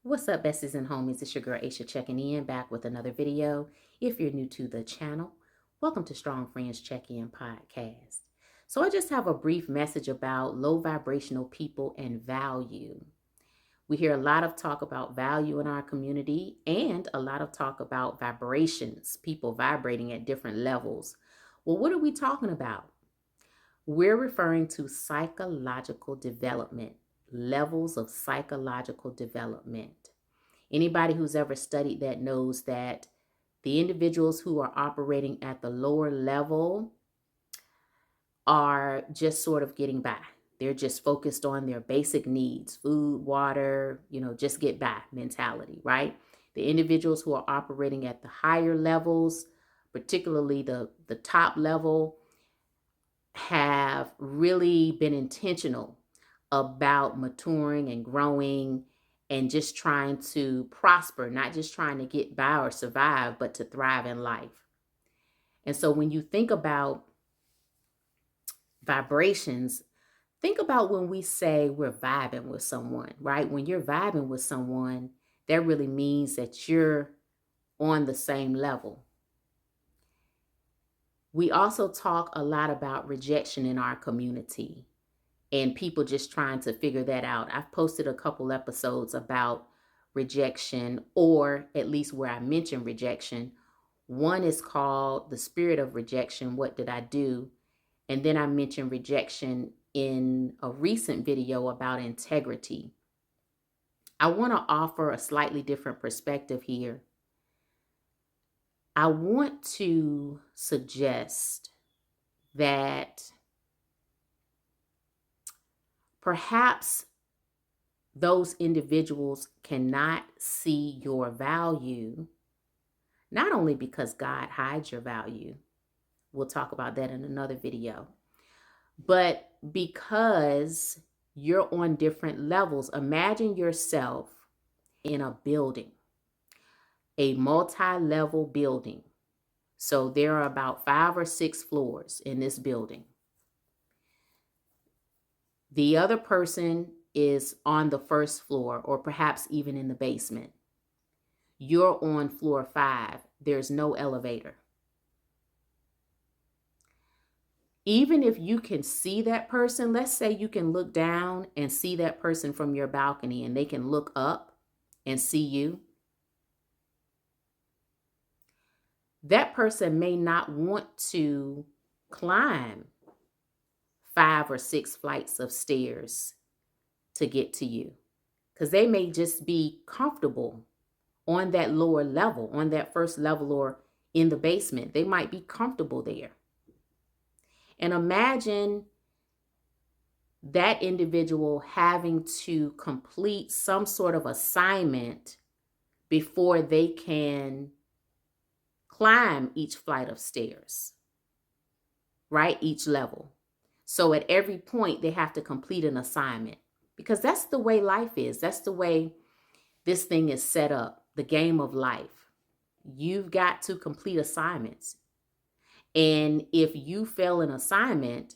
What's up, besties and homies? It's your girl Aisha checking in, back with another video. If you're new to the channel, welcome to Strong Friends Check-In Podcast. So I just have a brief message about low vibrational people and value. We hear a lot of talk about value in our community and a lot of talk about vibrations, people vibrating at different levels. Well, what are we talking about? We're referring to psychological development, levels of psychological development. Anybody who's ever studied that knows that the individuals who are operating at the lower level are just sort of getting by. They're just focused on their basic needs, food, water, just get by mentality, right? The individuals who are operating at the higher levels, particularly the top level, have really been intentional about maturing and growing and just trying to prosper, not just trying to get by or survive, but to thrive in life. And so when you think about vibrations, think about when we say we're vibing with someone, right? When you're vibing with someone, that really means that you're on the same level. We also talk a lot about rejection in our community and people just trying to figure that out. I've posted a couple episodes about rejection, or at least where I mention rejection. One is called The Spirit of Rejection, What Did I Do? And then I mentioned rejection in a recent video about integrity. I want to offer a slightly different perspective here. I want to suggest that perhaps those individuals cannot see your value, not only because God hides your value, we'll talk about that in another video, but because you're on different levels. Imagine yourself in a building, a multi-level building. So there are about 5 or 6 floors in this building. The other person is on the first floor or perhaps even in the basement. You're on floor 5. There's no elevator. Even if you can see that person, let's say you can look down and see that person from your balcony and they can look up and see you. That person may not want to climb 5 or 6 flights of stairs to get to you, because they may just be comfortable on that lower level, on that first level or in the basement. They might be comfortable there. And imagine that individual having to complete some sort of assignment before they can climb each flight of stairs, right? Each level. So at every point, they have to complete an assignment, because that's the way life is. That's the way this thing is set up, the game of life. You've got to complete assignments. And if you fail an assignment,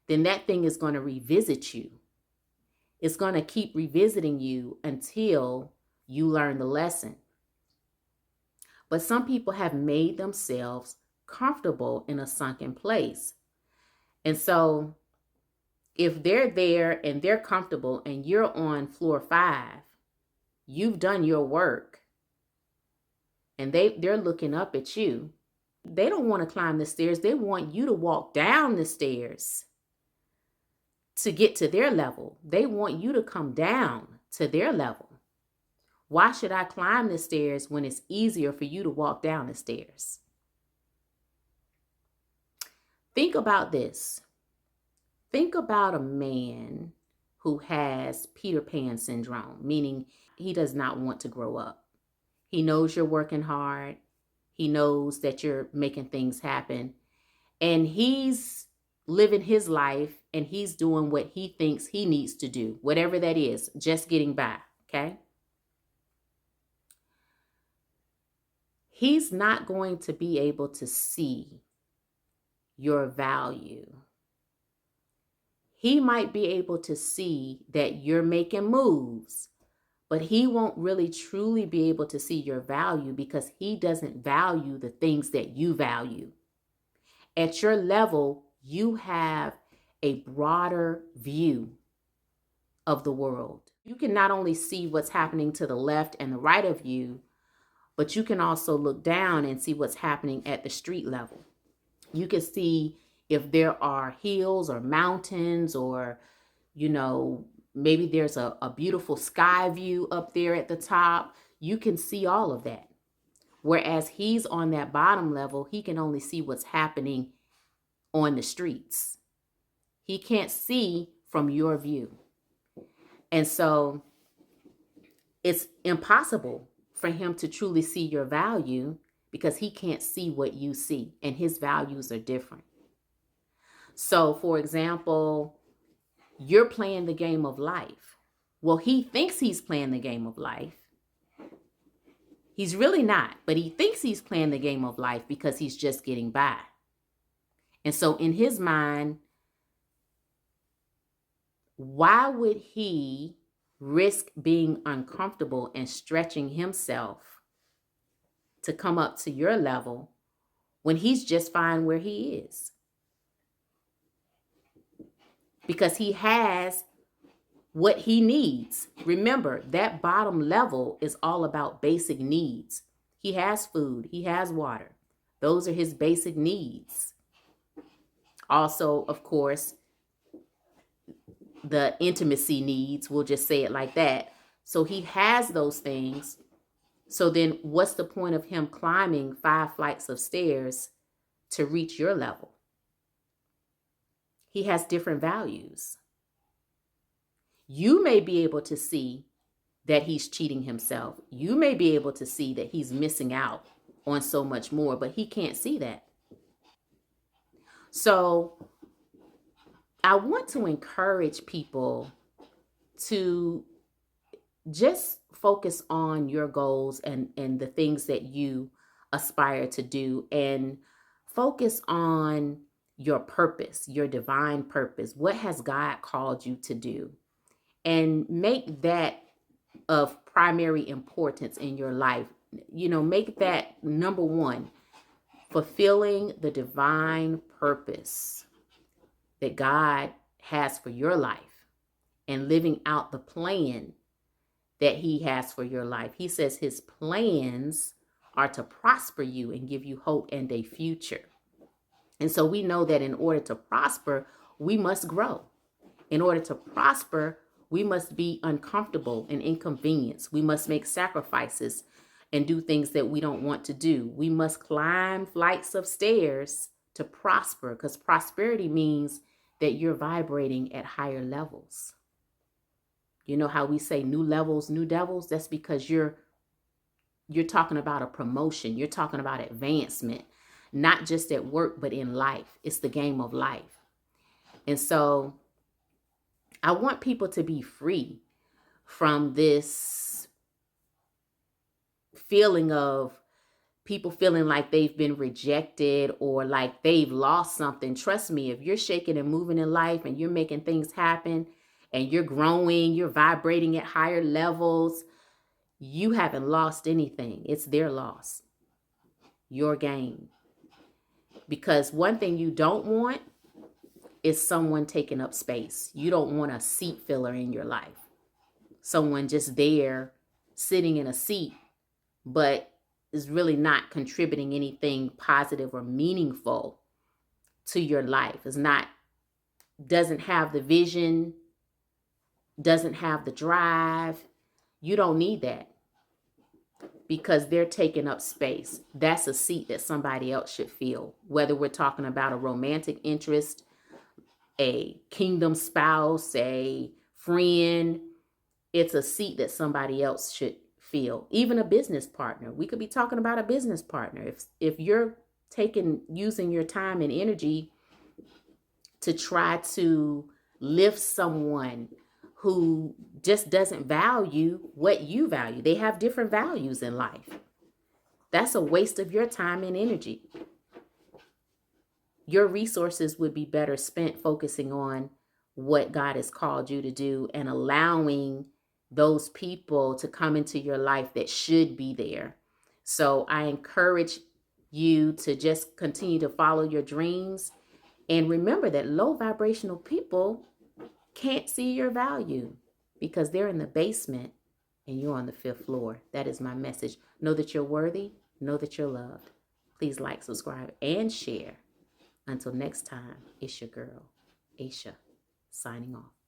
then that thing is going to revisit you. It's going to keep revisiting you until you learn the lesson. But some people have made themselves comfortable in a sunken place. And so if they're there and they're comfortable and you're on floor 5, you've done your work and they're looking up at you. They don't want to climb the stairs. They want you to walk down the stairs to get to their level. They want you to come down to their level. Why should I climb the stairs when it's easier for you to walk down the stairs? Think about this. Think about a man who has Peter Pan syndrome, meaning he does not want to grow up. He knows you're working hard. He knows that you're making things happen. And he's living his life and he's doing what he thinks he needs to do, whatever that is, just getting by, okay? He's not going to be able to see your value. He might be able to see that you're making moves, But he won't really truly be able to see your value because he doesn't value the things that you value. At your level, you have a broader view of the world. You can not only see what's happening to the left and the right of you, but you can also look down and see what's happening at the street level. You can see if there are hills or mountains or, maybe there's a beautiful sky view up there at the top. You can see all of that. Whereas he's on that bottom level, he can only see what's happening on the streets. He can't see from your view. And so it's impossible for him to truly see your value because he can't see what you see, and his values are different. So, for example, you're playing the game of life. Well, he thinks he's playing the game of life. He's really not, but he thinks he's playing the game of life because he's just getting by. And so in his mind, why would he risk being uncomfortable and stretching himself to come up to your level when he's just fine where he is? Because he has what he needs. Remember, that bottom level is all about basic needs. He has food, he has water. Those are his basic needs. Also, of course, the intimacy needs, we'll just say it like that. So he has those things. So then what's the point of him climbing 5 flights of stairs to reach your level? He has different values. You may be able to see that he's cheating himself. You may be able to see that he's missing out on so much more, but he can't see that. So I want to encourage people to just focus on your goals and the things that you aspire to do, and focus on your purpose, your divine purpose. What has God called you to do? And make that of primary importance in your life. Make that number one, fulfilling the divine purpose that God has for your life and living out the plan that he has for your life. He says his plans are to prosper you and give you hope and a future. And so we know that in order to prosper, we must grow. In order to prosper, we must be uncomfortable and inconvenienced. We must make sacrifices and do things that we don't want to do. We must climb flights of stairs to prosper, because prosperity means that you're vibrating at higher levels. You know how we say new levels, new devils? That's because you're talking about a promotion. You're talking about advancement, not just at work, but in life. It's the game of life. And so I want people to be free from this feeling of people feeling like they've been rejected or like they've lost something. Trust me, if you're shaking and moving in life and you're making things happen and you're growing, you're vibrating at higher levels, you haven't lost anything. It's their loss, your gain. Because one thing you don't want is someone taking up space. You don't want a seat filler in your life. Someone just there sitting in a seat, but is really not contributing anything positive or meaningful to your life. Doesn't have the vision, doesn't have the drive. You don't need that, because they're taking up space. That's a seat that somebody else should fill. Whether we're talking about a romantic interest, a kingdom spouse, a friend, it's a seat that somebody else should fill. Even a business partner. We could be talking about a business partner. If you're using your time and energy to try to lift someone who just doesn't value what you value, they have different values in life. That's a waste of your time and energy. Your resources would be better spent focusing on what God has called you to do and allowing those people to come into your life that should be there. So I encourage you to just continue to follow your dreams and remember that low vibrational people can't see your value because they're in the basement and you're on the fifth floor. That is my message. Know that you're worthy. Know that you're loved. Please like, subscribe, and share. Until next time, it's your girl, Aisha, signing off.